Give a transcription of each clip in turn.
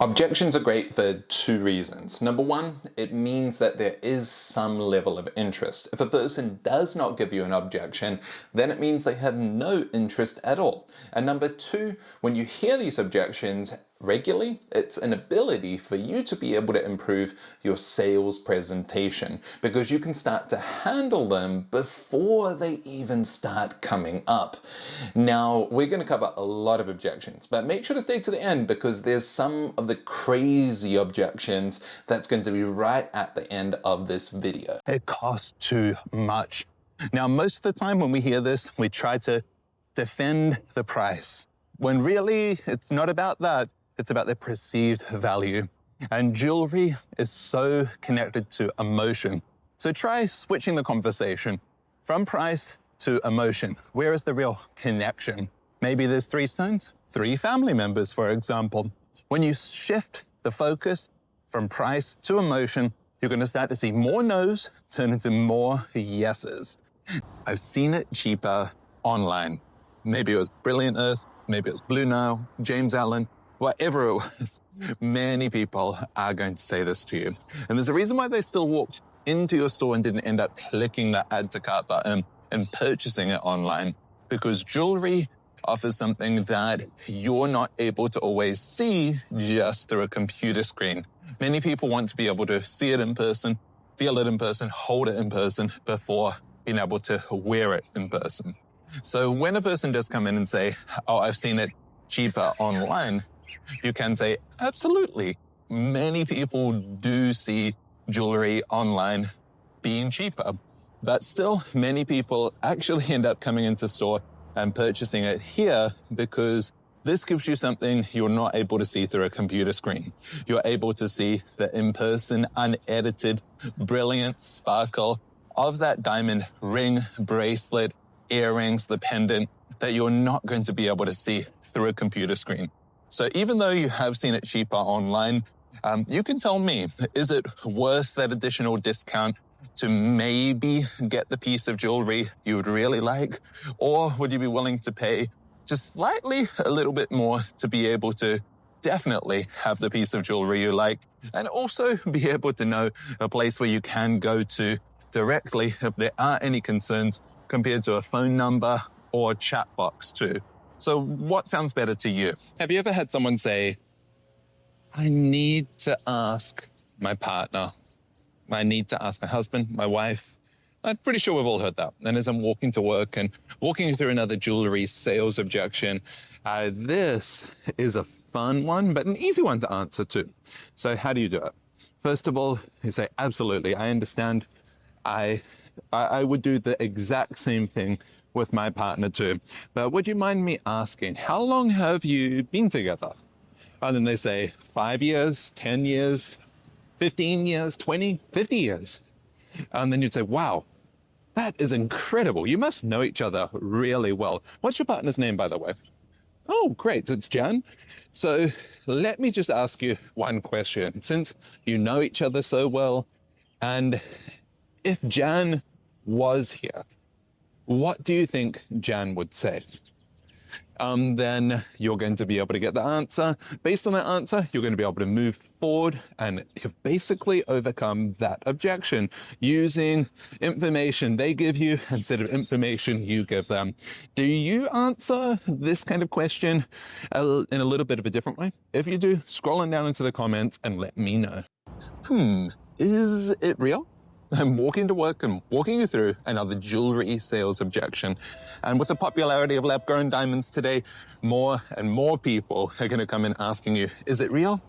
Objections are great for two reasons. Number one, it means that there is some level of interest. If a person does not give you an objection, then it means they have no interest at all. And number two, when you hear these objections regularly, it's an ability for you to be able to improve your sales presentation because you can start to handle them before they even start coming up. Now, we're going to cover a lot of objections, but make sure to stay to the end because there's some of the crazy objections that's going to be right at the end of this video. It costs too much. Now, most of the time when we hear this, we try to defend the price, when really it's not about that. It's about their perceived value. And jewelry is so connected to emotion. So try switching the conversation from price to emotion. Where is the real connection? Maybe there's 3 stones, 3 family members, for example. When you shift the focus from price to emotion, you're going to start to see more no's turn into more yeses. I've seen it cheaper online. Maybe it was Brilliant Earth, maybe it was Blue Nile, James Allen, whatever it was. Many people are going to say this to you. And there's a reason why they still walked into your store and didn't end up clicking that add to cart button and purchasing it online. Because jewelry offers something that you're not able to always see just through a computer screen. Many people want to be able to see it in person, feel it in person, hold it in person before being able to wear it in person. So when a person does come in and say, oh, I've seen it cheaper online, you can say, absolutely. Many people do see jewelry online being cheaper, but still many people actually end up coming into store and purchasing it here because this gives you something you're not able to see through a computer screen. You're able to see the in-person, unedited, brilliant sparkle of that diamond ring, bracelet, earrings, the pendant that you're not going to be able to see through a computer screen. So even though you have seen it cheaper online, you can tell me, is it worth that additional discount to maybe get the piece of jewelry you would really like? Or would you be willing to pay just slightly a little bit more to be able to definitely have the piece of jewelry you like and also be able to know a place where you can go to directly if there are any concerns compared to a phone number or chat box too? So what sounds better to you? Have you ever had someone say, I need to ask my partner, I need to ask my husband, my wife? I'm pretty sure we've all heard that. And as I'm walking to work and walking through another jewelry sales objection, this is a fun one, but an easy one to answer too. So how do you do it? First of all, you say, absolutely, I understand. I would do the exact same thing with my partner too. But would you mind me asking, how long have you been together? And then they say 5 years, 10 years, 15 years, 20, 50 years. And then you'd say, wow, that is incredible. You must know each other really well. What's your partner's name, by the way? Oh, great, it's Jan. So let me just ask you one question. Since you know each other so well, and if Jan was here, what do you think Jan would say? Then you're going to be able to get the answer. Based on that answer, you're going to be able to move forward and you've basically overcome that objection using information they give you instead of information you give them. Do you answer this kind of question in a little bit of a different way? If you do, scroll on down into the comments and let me know. Is it real? I'm walking to work and walking you through another jewelry sales objection. And with the popularity of lab-grown diamonds today, more and more people are going to come in asking you, is it real?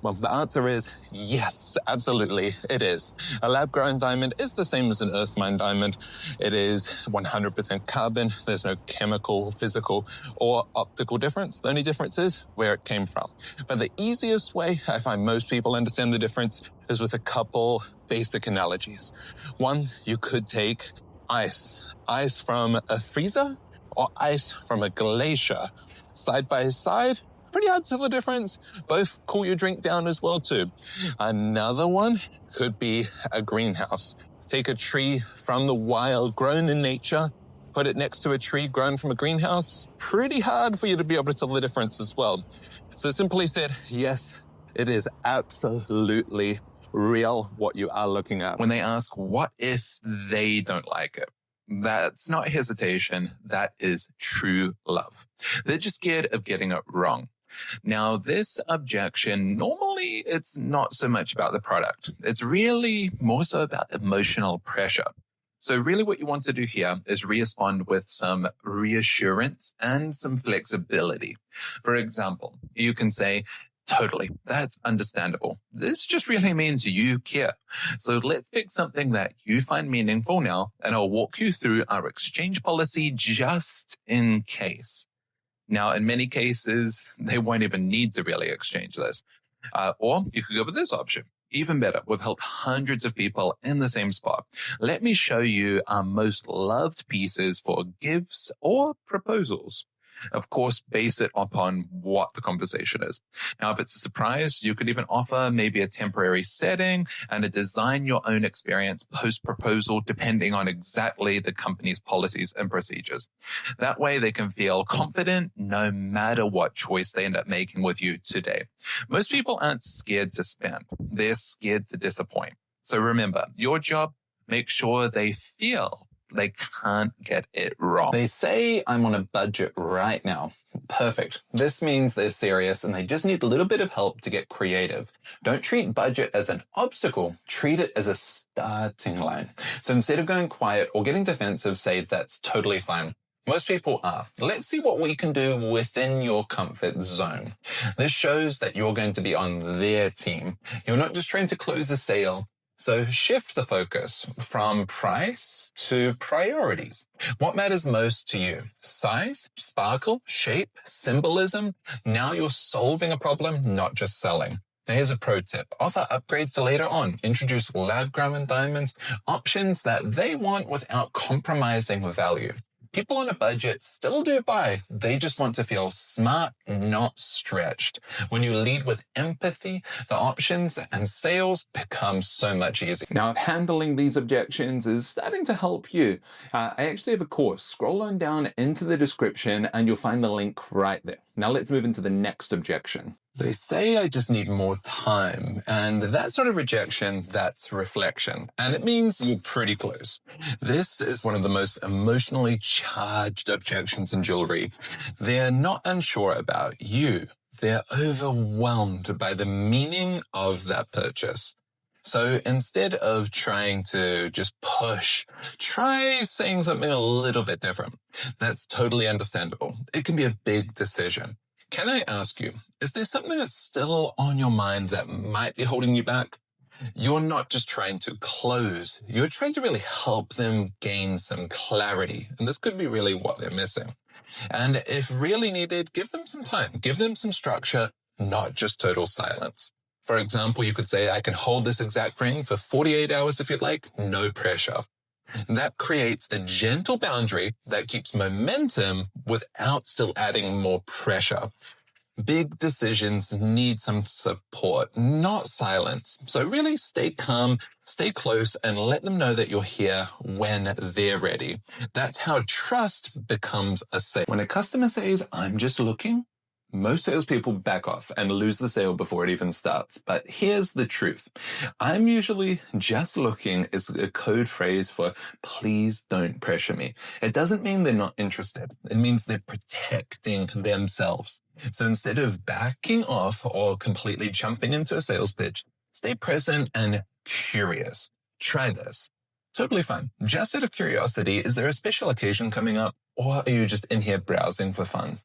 Well, the answer is yes, absolutely, it is. A lab-grown diamond is the same as an earth-mined diamond. It is 100% carbon. There's no chemical, physical, or optical difference. The only difference is where it came from. But the easiest way I find most people understand the difference is with a couple basic analogies. One, you could take ice from a freezer or ice from a glacier. Side by side, pretty hard to tell the difference. Both cool your drink down as well too. Another one could be a greenhouse. Take a tree from the wild, grown in nature, put it next to a tree grown from a greenhouse. Pretty hard for you to be able to tell the difference as well. So simply said, yes, It is absolutely real what you are looking at. When they ask, what if they don't like it? That's not hesitation. That is true love. They're just scared of getting it wrong. Now, this objection, normally it's not so much about the product. It's really more so about emotional pressure. So really what you want to do here is respond with some reassurance and some flexibility. For example, you can say, totally, that's understandable. This just really means you care. So let's pick something that you find meaningful now, and I'll walk you through our exchange policy just in case. Now, in many cases, they won't even need to really exchange this. Or you could go with this option. Even better, we've helped hundreds of people in the same spot. Let me show you our most loved pieces for gifts or proposals. Of course, base it upon what the conversation is. Now, if it's a surprise, you could even offer maybe a temporary setting and a design your own experience post-proposal, depending on exactly the company's policies and procedures. That way they can feel confident no matter what choice they end up making with you today. Most people aren't scared to spend. They're scared to disappoint. So remember, your job, make sure they feel they can't get it wrong. They say I'm on a budget right now. Perfect. This means they're serious and they just need a little bit of help to get creative. Don't treat budget as an obstacle. Treat it as a starting line. So instead of going quiet or getting defensive, say that's totally fine. Most people are. Let's see what we can do within your comfort zone. This shows that you're going to be on their team. You're not just trying to close a sale. So shift the focus from price to priorities. What matters most to you? Size, sparkle, shape, symbolism? Now you're solving a problem, not just selling. Now here's a pro tip. Offer upgrades to later on. Introduce lab-grown and diamonds, options that they want without compromising value. People on a budget still do buy. They just want to feel smart, not stretched. When you lead with empathy, the options and sales become so much easier. Now, if handling these objections is starting to help you, I actually have a course. Scroll on down into the description and you'll find the link right there. Now let's move into the next objection. They say I just need more time, and that's not a rejection, that's reflection. And it means you're pretty close. This is one of the most emotionally charged objections in jewelry. They're not unsure about you. They're overwhelmed by the meaning of that purchase. So instead of trying to just push, try saying something a little bit different. That's totally understandable. It can be a big decision. Can I ask you, is there something that's still on your mind that might be holding you back? You're not just trying to close, you're trying to really help them gain some clarity. And this could be really what they're missing. And if really needed, give them some time, give them some structure, not just total silence. For example, you could say, I can hold this exact ring for 48 hours if you'd like, no pressure. That creates a gentle boundary that keeps momentum without still adding more pressure. Big decisions need some support, not silence. So really stay calm, stay close, and let them know that you're here when they're ready. That's how trust becomes a sale. When a customer says, I'm just looking, most salespeople back off and lose the sale before it even starts. But here's the truth. I'm usually just looking is a code phrase for please don't pressure me. It doesn't mean they're not interested. It means they're protecting themselves. So instead of backing off or completely jumping into a sales pitch, stay present and curious. Try this. Totally fine. Just out of curiosity, is there a special occasion coming up, or are you just in here browsing for fun?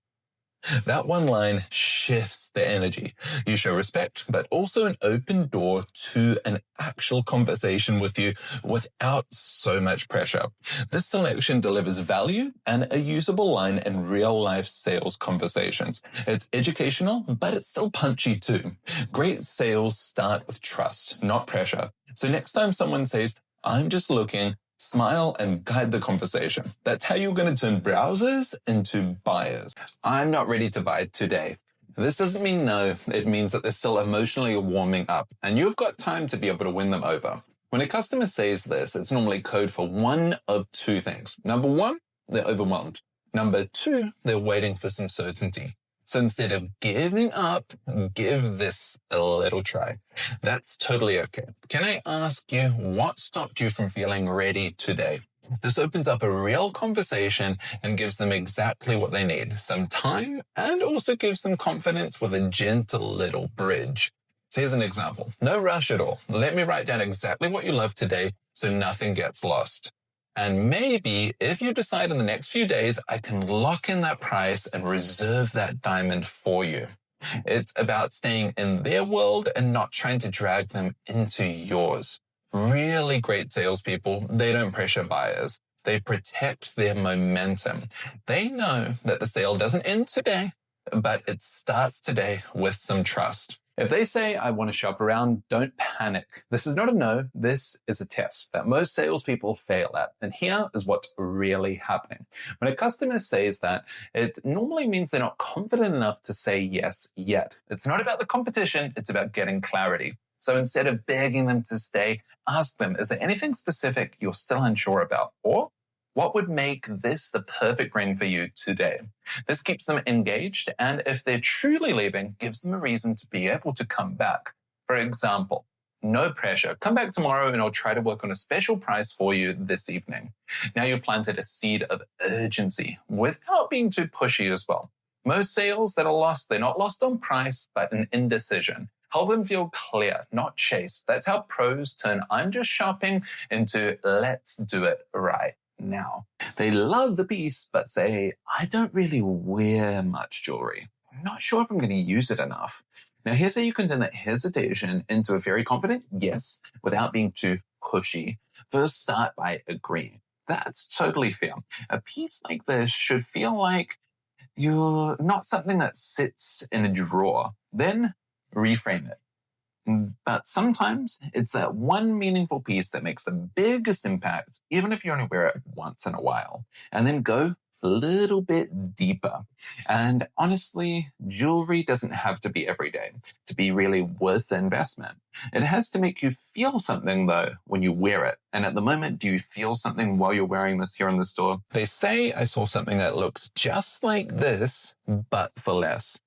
That one line shifts the energy. You show respect, but also an open door to an actual conversation with you without so much pressure. This selection delivers value and a usable line in real-life sales conversations. It's educational, but it's still punchy too. Great sales start with trust, not pressure. So next time someone says, I'm just looking, smile and guide the conversation. That's how you're going to turn browsers into buyers. I'm not ready to buy today. This doesn't mean no. It means that they're still emotionally warming up, and you've got time to be able to win them over. When a customer says this, it's normally code for one of two things. Number one, they're overwhelmed. Number two, they're waiting for some certainty. So instead of giving up, give this a little try. That's totally okay. Can I ask you, what stopped you from feeling ready today? This opens up a real conversation and gives them exactly what they need, some time, and also gives them confidence with a gentle little bridge. So here's an example. No rush at all. Let me write down exactly what you love today so nothing gets lost. And maybe if you decide in the next few days, I can lock in that price and reserve that diamond for you. It's about staying in their world and not trying to drag them into yours. Really great salespeople, they don't pressure buyers. They protect their momentum. They know that the sale doesn't end today, but it starts today with some trust. If they say, I want to shop around, don't panic. This is not a no, this is a test that most salespeople fail at. And here is what's really happening. When a customer says that, it normally means they're not confident enough to say yes yet. It's not about the competition, it's about getting clarity. So instead of begging them to stay, ask them, is there anything specific you're still unsure about? Or what would make this the perfect ring for you today? This keeps them engaged, and if they're truly leaving, gives them a reason to be able to come back. For example, no pressure. Come back tomorrow and I'll try to work on a special price for you this evening. Now you've planted a seed of urgency without being too pushy as well. Most sales that are lost, they're not lost on price, but an indecision. Help them feel clear, not chase. That's how pros turn I'm just shopping into let's do it right now. They love the piece, but say, I don't really wear much jewelry. I'm not sure if I'm going to use it enough. Now, here's how you can turn that hesitation into a very confident yes without being too pushy. First, start by agreeing. That's totally fair. A piece like this should feel like you're not something that sits in a drawer. Then reframe it. But sometimes it's that one meaningful piece that makes the biggest impact, even if you only wear it once in a while. And then go a little bit deeper. And honestly, jewelry doesn't have to be every day to be really worth the investment. It has to make you feel something, though, when you wear it. And at the moment, do you feel something while you're wearing this here in the store? They say I saw something that looks just like this, but for less.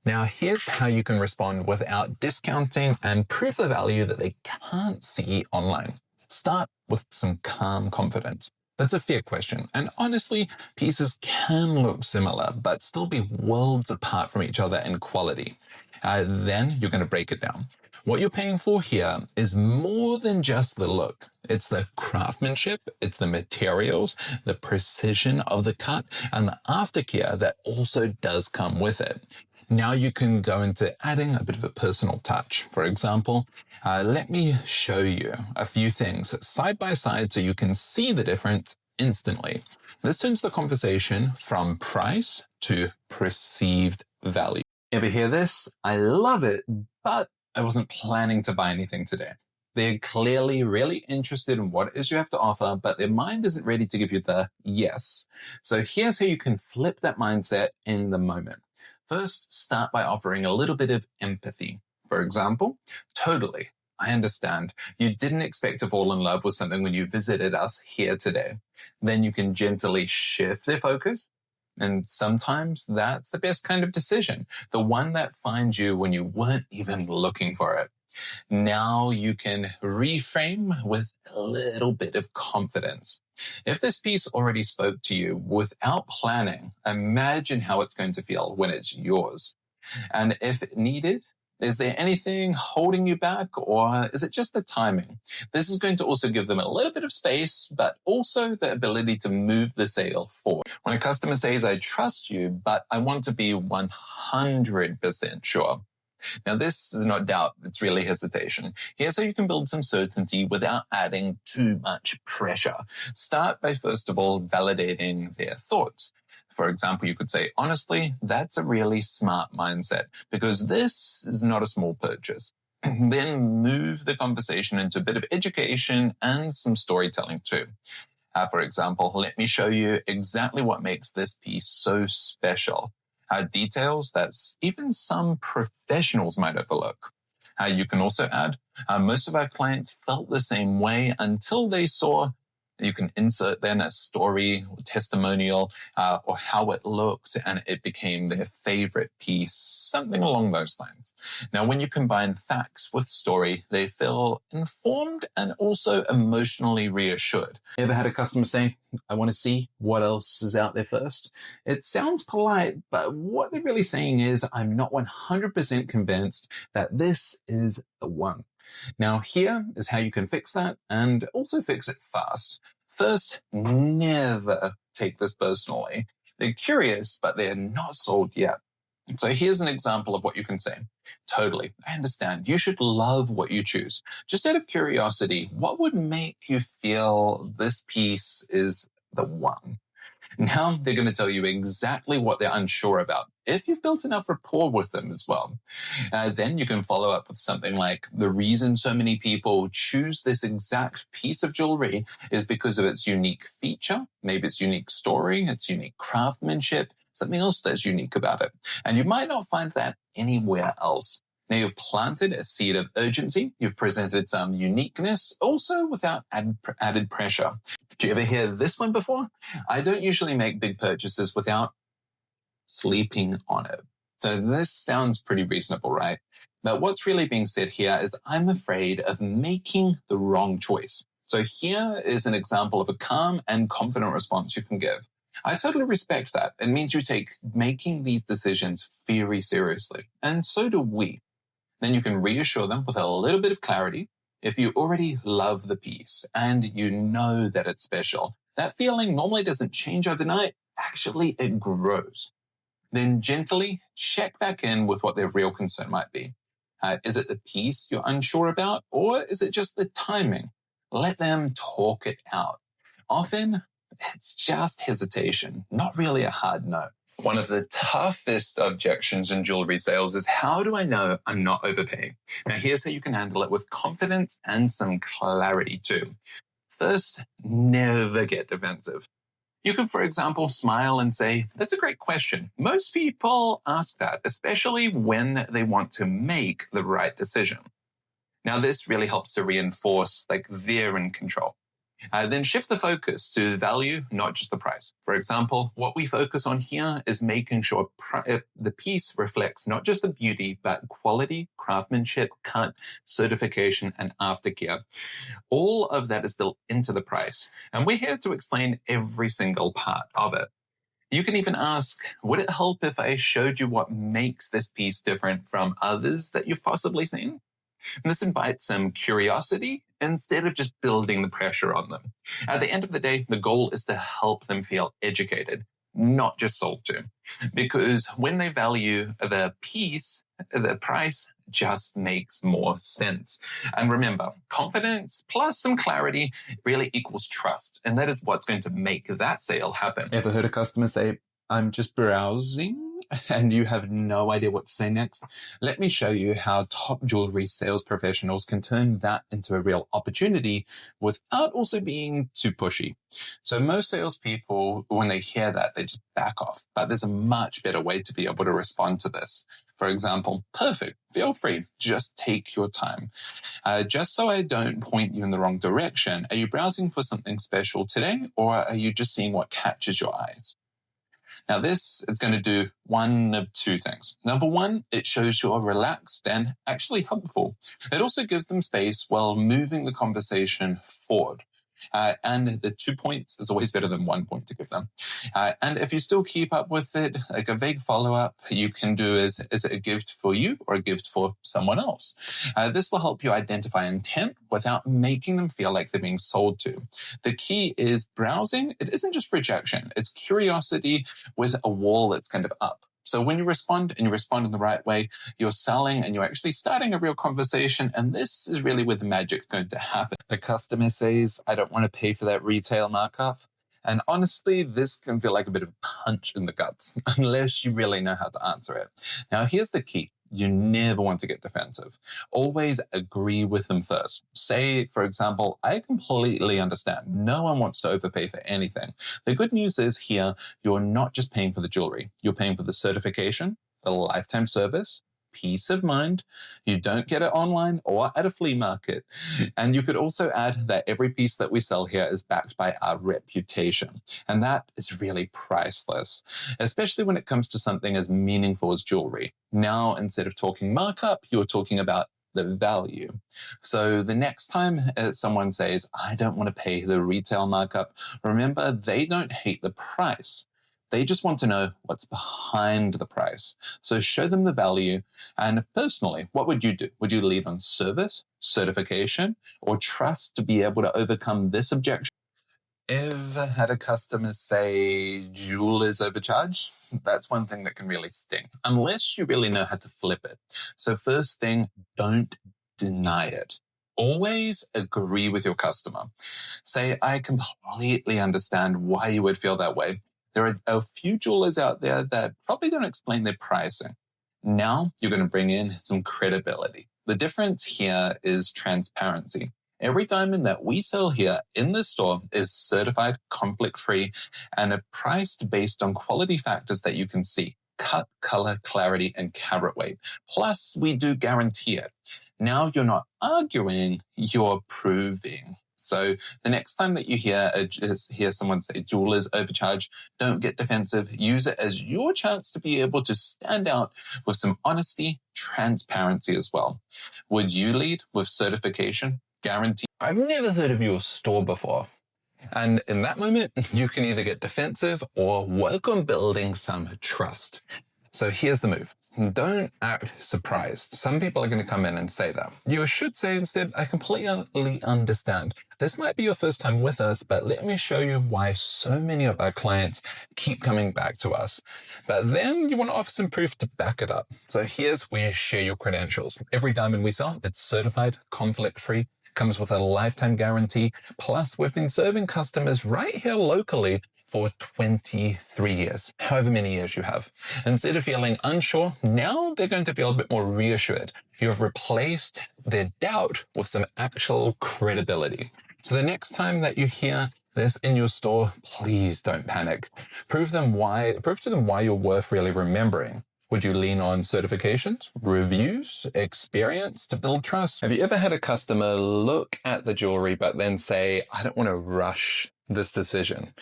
Now, here's how you can respond without discounting and prove the value that they can't see online. Start with some calm confidence. That's a fair question. And honestly, pieces can look similar, but still be worlds apart from each other in quality. Then you're going to break it down. What you're paying for here is more than just the look. It's the craftsmanship, it's the materials, the precision of the cut, and the aftercare that also does come with it. Now you can go into adding a bit of a personal touch. For example, let me show you a few things side by side so you can see the difference instantly. This turns the conversation from price to perceived value. Ever hear this? I love it, but I wasn't planning to buy anything today. They're clearly really interested in what it is you have to offer, but their mind isn't ready to give you the yes. So here's how you can flip that mindset in the moment. First, start by offering a little bit of empathy. For example, totally, I understand. You didn't expect to fall in love with something when you visited us here today. Then you can gently shift their focus. And sometimes that's the best kind of decision, the one that finds you when you weren't even looking for it. Now you can reframe with a little bit of confidence. If this piece already spoke to you without planning, imagine how it's going to feel when it's yours. And if needed, is there anything holding you back, or is it just the timing? This is going to also give them a little bit of space, but also the ability to move the sale forward. When a customer says, I trust you, but I want to be 100% sure. Now, this is not doubt, it's really hesitation. Here's how you can build some certainty without adding too much pressure. Start by, first of all, validating their thoughts. For example, you could say, honestly, that's a really smart mindset because this is not a small purchase. Then move the conversation into a bit of education and some storytelling too. For example, let me show you exactly what makes this piece so special. Details that even some professionals might overlook. You can also add, most of our clients felt the same way until they saw You can insert then a story, or testimonial, or how it looked, and it became their favorite piece, something along those lines. Now, when you combine facts with story, they feel informed and also emotionally reassured. Ever had a customer say, I want to see what else is out there first? It sounds polite, but what they're really saying is, I'm not 100% convinced that this is the one. Now, here is how you can fix that and also fix it fast. First, never take this personally. They're curious, but they're not sold yet. So here's an example of what you can say. Totally, I understand. You should love what you choose. Just out of curiosity, what would make you feel this piece is the one? Now they're going to tell you exactly what they're unsure about, if you've built enough rapport with them as well. Then you can follow up with something like, the reason so many people choose this exact piece of jewelry is because of its unique feature, maybe its unique story, its unique craftsmanship, something else that's unique about it. And you might not find that anywhere else. Now you've planted a seed of urgency, you've presented some uniqueness, also without added pressure. Do you ever hear this one before? I don't usually make big purchases without sleeping on it. So this sounds pretty reasonable, right? But what's really being said here is, I'm afraid of making the wrong choice. So here is an example of a calm and confident response you can give. I totally respect that. It means you take making these decisions very seriously. And so do we. Then you can reassure them with a little bit of clarity. If you already love the piece and you know that it's special, that feeling normally doesn't change overnight. Actually, it grows. Then gently check back in with what their real concern might be. Is it the piece you're unsure about, or is it just the timing? Let them talk it out. Often, it's just hesitation, not really a hard no. One of the toughest objections in jewelry sales is, how do I know I'm not overpaying? Now, here's how you can handle it with confidence and some clarity too. First, never get defensive. You can, for example, smile and say, that's a great question. Most people ask that, especially when they want to make the right decision. Now, this really helps to reinforce they're in control. Then shift the focus to value, not just the price. For example, what we focus on here is making sure the piece reflects not just the beauty, but quality, craftsmanship, cut, certification, and aftercare. All of that is built into the price, and we're here to explain every single part of it. You can even ask, would it help if I showed you what makes this piece different from others that you've possibly seen? And this invites some curiosity instead of just building the pressure on them. At the end of the day, the goal is to help them feel educated, not just sold to. Because when they value the piece, the price just makes more sense. And remember, confidence plus some clarity really equals trust. And that is what's going to make that sale happen. Ever heard a customer say, I'm just browsing, and you have no idea what to say next? Let me show you how top jewelry sales professionals can turn that into a real opportunity without also being too pushy. So most salespeople, when they hear that, they just back off. But there's a much better way to be able to respond to this. For example, perfect, feel free, just take your time. Just so I don't point you in the wrong direction, are you browsing for something special today, or are you just seeing what catches your eyes? Now this is going to do one of two things. Number one, it shows you're relaxed and actually helpful. It also gives them space while moving the conversation forward. And the 2 points is always better than 1 point to give them. And if you still keep up with it, like a vague follow-up, you can do is it a gift for you or a gift for someone else? This will help you identify intent without making them feel like they're being sold to. The key is browsing. It isn't just rejection. It's curiosity with a wall that's kind of up. So when you respond and you respond in the right way, you're selling and you're actually starting a real conversation. And this is really where the magic's going to happen. The customer says, I don't want to pay for that retail markup. And honestly, this can feel like a bit of a punch in the guts, unless you really know how to answer it. Now, here's the key. You never want to get defensive. Always agree with them first. Say, for example, I completely understand. No one wants to overpay for anything. The good news is here, you're not just paying for the jewelry. You're paying for the certification, the lifetime service, peace of mind. You don't get it online or at a flea market. And you could also add that every piece that we sell here is backed by our reputation. And that is really priceless, especially when it comes to something as meaningful as jewelry. Now, instead of talking markup, you're talking about the value. So the next time someone says, I don't want to pay the retail markup, remember, they don't hate the price. They just want to know what's behind the price. So show them the value. And personally, what would you do? Would you lead on service, certification, or trust to be able to overcome this objection? Ever had a customer say jewel is overcharged? That's one thing that can really sting, unless you really know how to flip it. So first thing, don't deny it. Always agree with your customer. Say, I completely understand why you would feel that way. There are a few jewelers out there that probably don't explain their pricing. Now you're going to bring in some credibility. The difference here is transparency. Every diamond that we sell here in the store is certified, conflict-free, and priced based on quality factors that you can see: cut, color, clarity, and carat weight. Plus, we do guarantee it. Now you're not arguing, you're proving. So the next time that you hear someone say jewelers overcharge, don't get defensive. Use it as your chance to be able to stand out with some honesty, transparency as well. Would you lead with certification, guarantee? I've never heard of your store before. And in that moment, you can either get defensive or work on building some trust. So here's the move. Don't act surprised. Some people are going to come in and say that. You should say instead, I completely understand. This might be your first time with us, but let me show you why so many of our clients keep coming back to us. But then you want to offer some proof to back it up. So here's where you share your credentials. Every diamond we sell, it's certified, conflict-free, comes with a lifetime guarantee. Plus, we've been serving customers right here locally for 23 years, however many years you have. Instead of feeling unsure, now they're going to feel a bit more reassured. You've replaced their doubt with some actual credibility. So the next time that you hear this in your store, please don't panic. Prove to them why you're worth really remembering. Would you lean on certifications, reviews, experience to build trust? Have you ever had a customer look at the jewelry but then say, I don't want to rush this decision?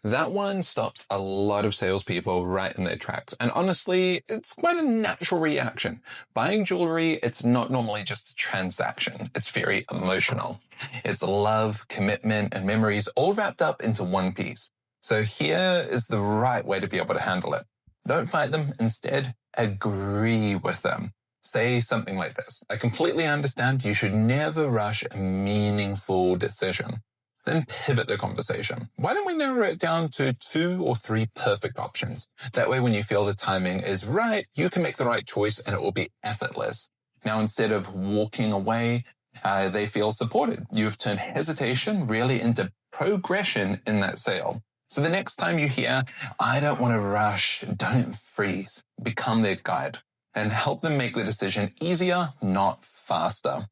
That one stops a lot of salespeople right in their tracks. And honestly, it's quite a natural reaction. Buying jewelry, it's not normally just a transaction. It's very emotional. It's love, commitment, and memories all wrapped up into one piece. So here is the right way to be able to handle it. Don't fight them. Instead, agree with them. Say something like this: I completely understand you should never rush a meaningful decision. Then pivot the conversation. Why don't we narrow it down to 2 or 3 perfect options? That way, when you feel the timing is right, you can make the right choice and it will be effortless. Now, instead of walking away, they feel supported. You've turned hesitation really into progression in that sale. So the next time you hear, I don't want to rush, don't freeze. Become their guide and help them make the decision easier, not faster.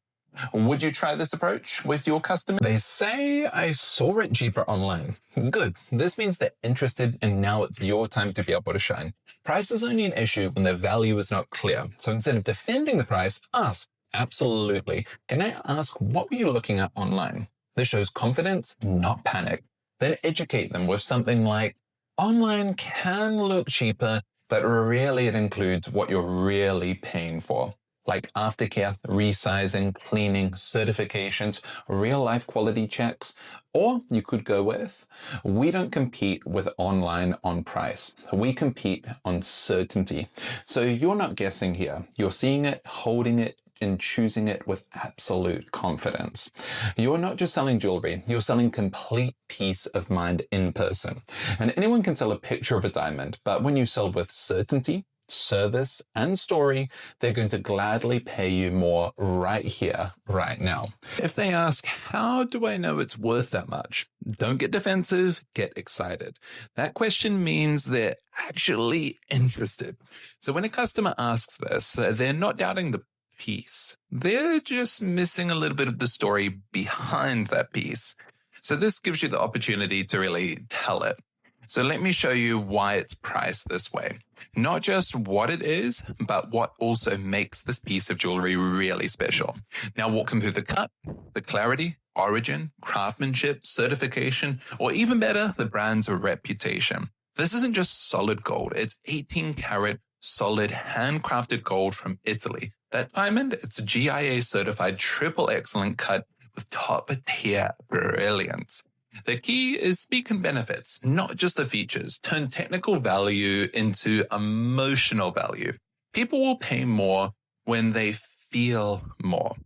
Would you try this approach with your customer? They say, I saw it cheaper online. Good. This means they're interested, and now it's your time to be able to shine. Price is only an issue when the value is not clear. So instead of defending the price, ask. Absolutely. Can I ask, what were you looking at online? This shows confidence, not panic. Then educate them with something like, online can look cheaper, but really it includes what you're really paying for, like aftercare, resizing, cleaning, certifications, real-life quality checks. Or you could go with, we don't compete with online on price. We compete on certainty. So you're not guessing here. You're seeing it, holding it, and choosing it with absolute confidence. You're not just selling jewelry, you're selling complete peace of mind in person. And anyone can sell a picture of a diamond, but when you sell with certainty, service, and story, they're going to gladly pay you more right here, right now. If they ask, how do I know it's worth that much? Don't get defensive, get excited. That question means they're actually interested. So when a customer asks this, they're not doubting the piece. They're just missing a little bit of the story behind that piece. So this gives you the opportunity to really tell it. So let me show you why it's priced this way. Not just what it is, but what also makes this piece of jewelry really special. Now walk them through the cut, the clarity, origin, craftsmanship, certification, or even better, the brand's reputation. This isn't just solid gold. It's 18 karat solid handcrafted gold from Italy. That diamond, it's a GIA certified triple excellent cut with top tier brilliance. The key is speak and benefits, not just the features. Turn technical value into emotional value. People will pay more when they feel more.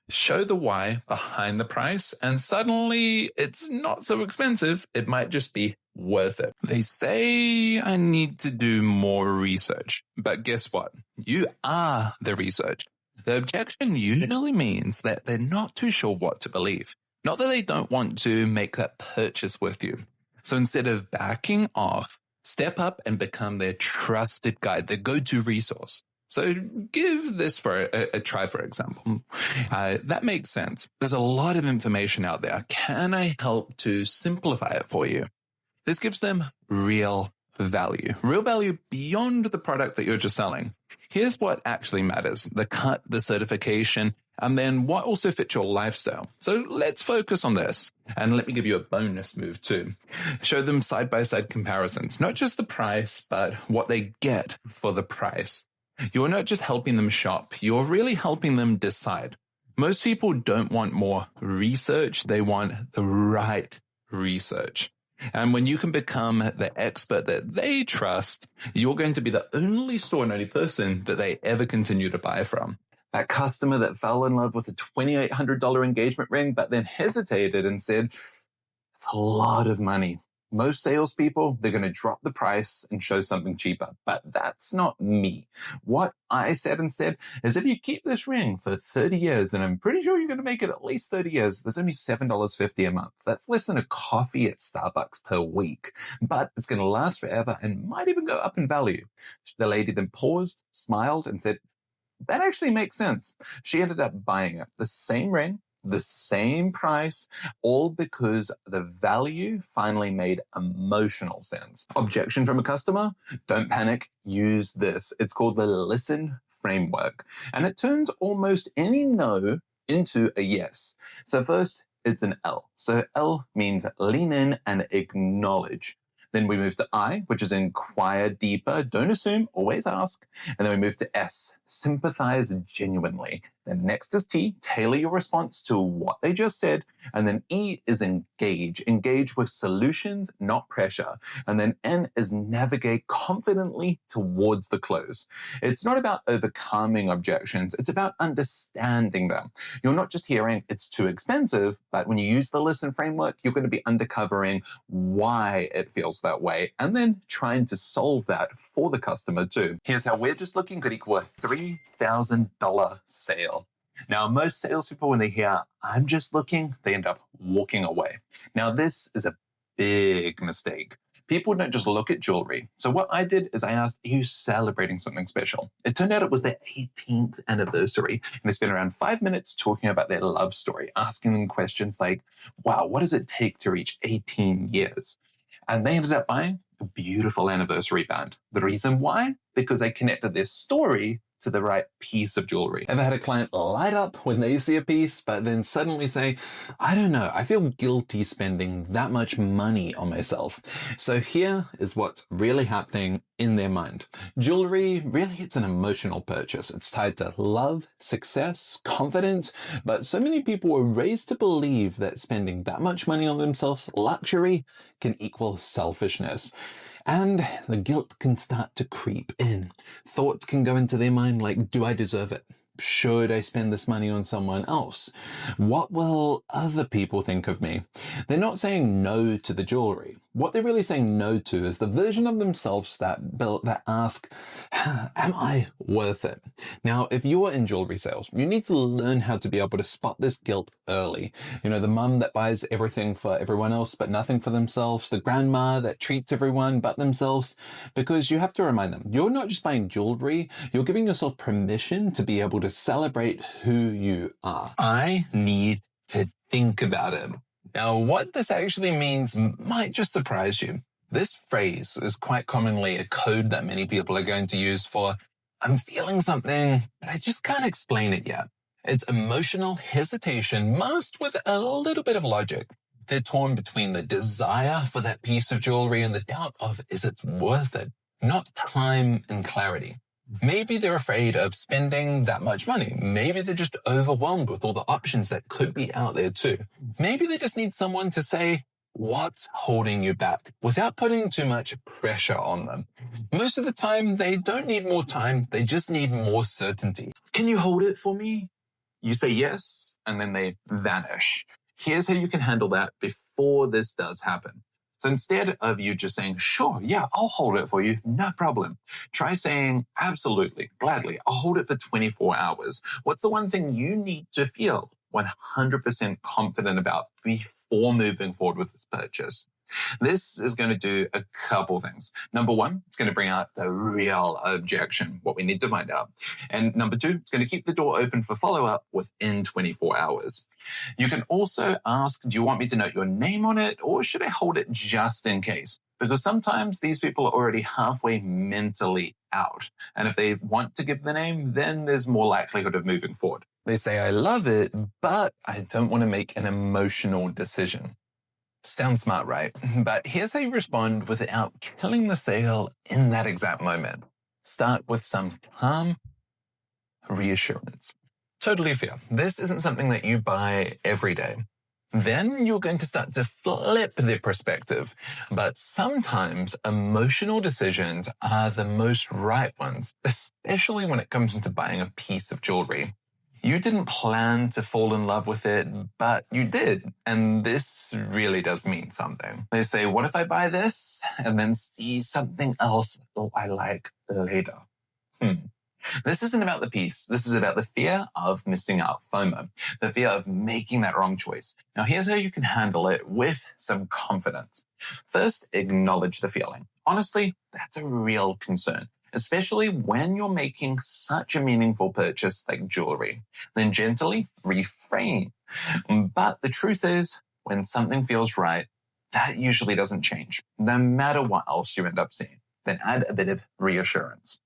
Show the why behind the price, and suddenly it's not so expensive. It might just be worth it. They say I need to do more research, but guess what? You are the research. The objection usually means that they're not too sure what to believe. Not that they don't want to make that purchase with you. So instead of backing off, step up and become their trusted guide, their go-to resource. So give this for a try, for example. That makes sense. There's a lot of information out there. Can I help to simplify it for you? This gives them real value beyond the product that you're just selling. Here's what actually matters: the cut, the certification, and then what also fits your lifestyle. So let's focus on this. And let me give you a bonus move too. Show them side-by-side comparisons, not just the price, but what they get for the price. You're not just helping them shop, you're really helping them decide. Most people don't want more research, they want the right research. And when you can become the expert that they trust, you're going to be the only store and only person that they ever continue to buy from. That customer that fell in love with a $2,800 engagement ring, but then hesitated and said, it's a lot of money. Most salespeople, they're going to drop the price and show something cheaper. But that's not me. What I said instead is if you keep this ring for 30 years, and I'm pretty sure you're going to make it at least 30 years, there's only $7.50 a month. That's less than a coffee at Starbucks per week. But it's going to last forever and might even go up in value. The lady then paused, smiled, and said, that actually makes sense. She ended up buying it. The same ring, the same price, all because the value finally made emotional sense. Objection from a customer? Don't panic. Use this. It's called the listen framework. And it turns almost any no into a yes. So first, it's an L. So L means lean in and acknowledge. Then we move to I, which is inquire deeper, don't assume, always ask. And then we move to S, sympathize genuinely. Then next is T, tailor your response to what they just said. And then E is engage, engage with solutions, not pressure. And then N is navigate confidently towards the close. It's not about overcoming objections, it's about understanding them. You're not just hearing it's too expensive, but when you use the listen framework, you're going to be uncovering why it feels that way, and then trying to solve that for the customer too. Here's how we're just looking could equal a $3,000 sale. Now, most salespeople, when they hear, I'm just looking, they end up walking away. Now, this is a big mistake. People don't just look at jewelry. So what I did is I asked, are you celebrating something special? It turned out it was their 18th anniversary. And I spent around 5 minutes talking about their love story, asking them questions like, wow, what does it take to reach 18 years? And they ended up buying a beautiful anniversary band. The reason why? Because they connected their story to the right piece of jewelry. Ever had a client light up when they see a piece, but then suddenly say, I don't know, I feel guilty spending that much money on myself. So here is what's really happening in their mind. Jewelry, really, it's an emotional purchase. It's tied to love, success, confidence, but so many people were raised to believe that spending that much money on themselves, luxury, can equal selfishness. And the guilt can start to creep in. Thoughts can go into their mind like, do I deserve it? Should I spend this money on someone else? What will other people think of me? They're not saying no to the jewelry. What they're really saying no to is the version of themselves that ask, am I worth it? Now, if you're in jewelry sales, you need to learn how to be able to spot this guilt early. You know, the mum that buys everything for everyone else but nothing for themselves, the grandma that treats everyone but themselves, because you have to remind them, you're not just buying jewelry, you're giving yourself permission to be able to celebrate who you are. I need to think about it. Now, what this actually means might just surprise you. This phrase is quite commonly a code that many people are going to use for, I'm feeling something, but I just can't explain it yet. It's emotional hesitation masked with a little bit of logic. They're torn between the desire for that piece of jewelry and the doubt of, is it worth it? Not time and clarity. Maybe they're afraid of spending that much money. Maybe they're just overwhelmed with all the options that could be out there too. Maybe they just need someone to say, what's holding you back, without putting too much pressure on them. Most of the time, they don't need more time. They just need more certainty. Can you hold it for me? You say yes, and then they vanish. Here's how you can handle that before this does happen. So instead of you just saying, sure, yeah, I'll hold it for you, no problem. Try saying, absolutely, gladly, I'll hold it for 24 hours. What's the one thing you need to feel 100% confident about before moving forward with this purchase? This is going to do a couple things. Number one, it's going to bring out the real objection, what we need to find out. And number two, it's going to keep the door open for follow-up within 24 hours. You can also ask, do you want me to note your name on it, or should I hold it just in case? Because sometimes these people are already halfway mentally out. And if they want to give the name, then there's more likelihood of moving forward. They say, I love it, but I don't want to make an emotional decision. Sounds smart, right? But here's how you respond without killing the sale in that exact moment. Start with some calm reassurance. Totally fair. This isn't something that you buy every day. Then you're going to start to flip the perspective. But sometimes emotional decisions are the most right ones, especially when it comes into buying a piece of jewelry. You didn't plan to fall in love with it, but you did. And this really does mean something. They say, what if I buy this and then see something else I like later? This isn't about the piece. This is about the fear of missing out, FOMO, the fear of making that wrong choice. Now, here's how you can handle it with some confidence. First, acknowledge the feeling. Honestly, that's a real concern, especially when you're making such a meaningful purchase like jewelry. Then gently reframe. But the truth is, when something feels right, that usually doesn't change, no matter what else you end up seeing. Then add a bit of reassurance.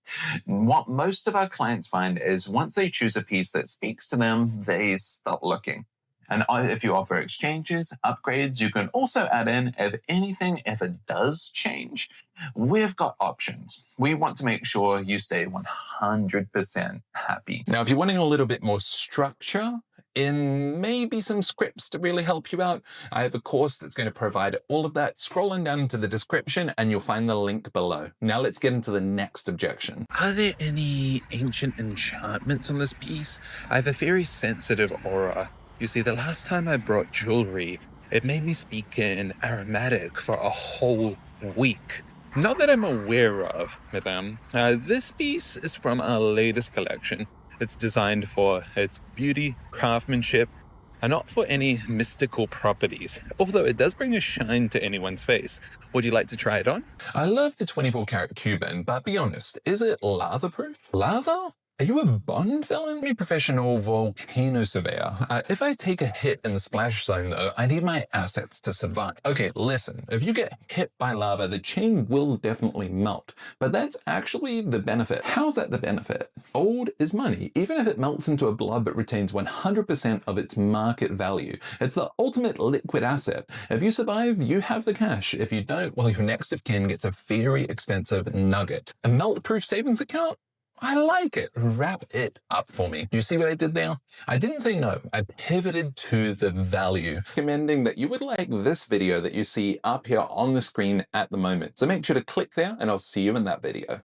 What most of our clients find is once they choose a piece that speaks to them, they stop looking. And if you offer exchanges, upgrades, you can also add in if anything ever does change. We've got options. We want to make sure you stay 100% happy. Now, if you're wanting a little bit more structure in maybe some scripts to really help you out, I have a course that's going to provide all of that. Scrolling down into the description and you'll find the link below. Now let's get into the next objection. Are there any ancient enchantments on this piece? I have a very sensitive aura. You see, the last time I brought jewelry, it made me speak in aromatic for a whole week. Not that I'm aware of, madame. This piece is from our latest collection. It's designed for its beauty, craftsmanship, and not for any mystical properties, although it does bring a shine to anyone's face. Would you like to try it on? I love the 24 karat Cuban, but be honest, is it lava proof? Lava? Are you a Bond villain? I'm a professional volcano surveyor. If I take a hit in the splash zone though, I need my assets to survive. Okay, listen, if you get hit by lava, the chain will definitely melt, but that's actually the benefit. How's that the benefit? Gold is money. Even if it melts into a blob, it retains 100% of its market value. It's the ultimate liquid asset. If you survive, you have the cash. If you don't, well, your next of kin gets a very expensive nugget. A melt-proof savings account? I like it. Wrap it up for me. You see what I did there? I didn't say no. I pivoted to the value, recommending that you would like this video that you see up here on the screen at the moment. So make sure to click there and I'll see you in that video.